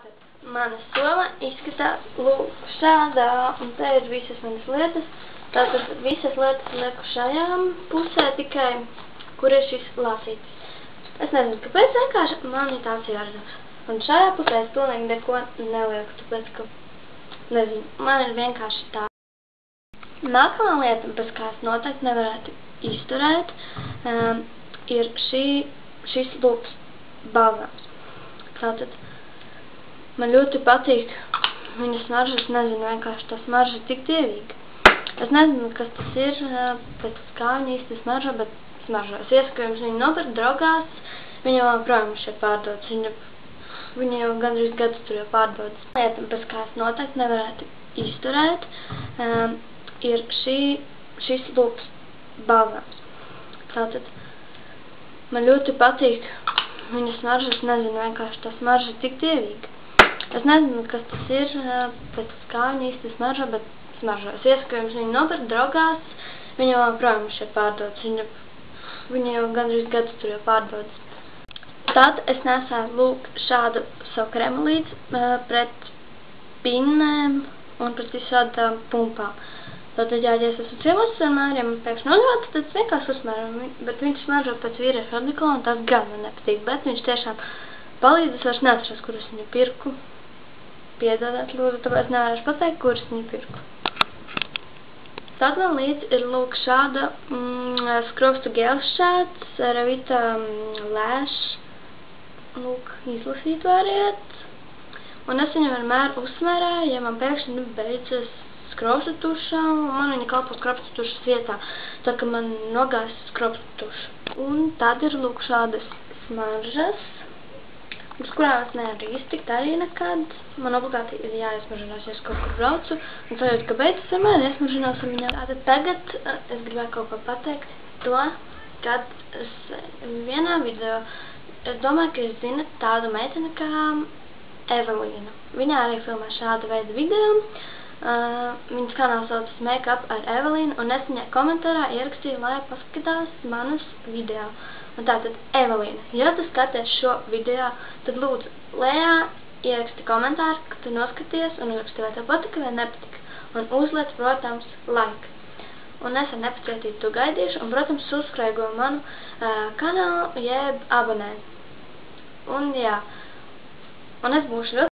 Tātad mana soma izskatās lūk šādā, un te ir visas manas lietas. Tātad visas lietas lieku šajā pusē tikai, kur ir šis lasītis. Es nezinu, kāpēc vienkārši man ir tāds jārdams. Un šajā pusē es pilnīgi neko nelieku, tāpēc, ka, nezinu, man ir vienkārši tā. Nākamā lieta, bez kā es noteikti nevarētu izturēt, ir šis lūks balzāms. Tātad man ļoti patīk viņa smarža, es nezinu, vienkārši tā smarža ir tik dievīga. Es nezinu, kas tas ir, pēc kā viņa īsti smaržo, bet smaržo. Es iesaku jums viņu nopirkt draugās, viņa vēl projām šeit pārdodas. Viņa jau gandrīz gadus tur jau pārdodas. Lieta, bez kā es noteikti nevarētu izturēt, ir šis lūks balzāms. Tātad man ļoti patīk viņa smarža, es nezinu, vienkārši tā smarža ir tik dievīga. Es nezinu, kas tas ir, pēc kā viņa īsti smaržo, bet smaržo. Es iesaku jums viņu nopirkt draugās, viņa vēl projām šeit pārdodas. Viņa jau gandrīz gadus tur jau pārdodas. Tad es nesēju lūk šādu savu kremu līdzi pret pinnēm un pret visādām pumpām. Tātad, ja es esmu ciemos vienmēr, ja man pēkšņi nodevāt, tad es vienkārši uzsmēru, bet viņš smaržo pēc vīriešu odekla, un tas gan man nepatīk, bet viņš tiešām palīdz, es vairs neatceros, kur es viņu pirku. Piedodiet, lūdzu, tāpēc nevarēšu pateikt, kur es viņu pirku. Tad man līdzi ir lūk šāda skropstu gels šāds, Revita Lash, lūk, izlasīt variet. Un es viņu vienmēr uzsmērēju, ja man pēkšņi beidzas skropstu tuša, un man viņa kalpo skropstu tušas vietā, tā ka man nogājas skropstu tuša. Un tad ir lūk šādas smaržas, uz kurām es nevaru iztikt arī nekad. Man obligāti ir jāiesmaržinās, ja es kaut kur braucu, un sajūtu, ka beidzas vienmēr iesmaržinās ar viņām. Tātad tagad es gribēju kaut ko pateikt to, kad es vienā video, es domāju, ka jūs zinat tādu meiteni kā Evelīna. Viņa arī filmē šādu veidu video. Viņas kanāls saucas Make Up ar Evelīnu, un es viņai komentārā ierakstīju, lai paskatās manas video. Un tātad, Evelīna, ja tu skaties šo video, tad lūdzu, lejā ieraksti komentāru, ka tu noskaties, un ieraksti, vai tev patika vai nepatika. Un uzliec, protams, like. Un es ar nepacietību to gaidīšu, un, protams, subscribe manu kanālu, jeb abonē. Un jā, un es būšu ļoti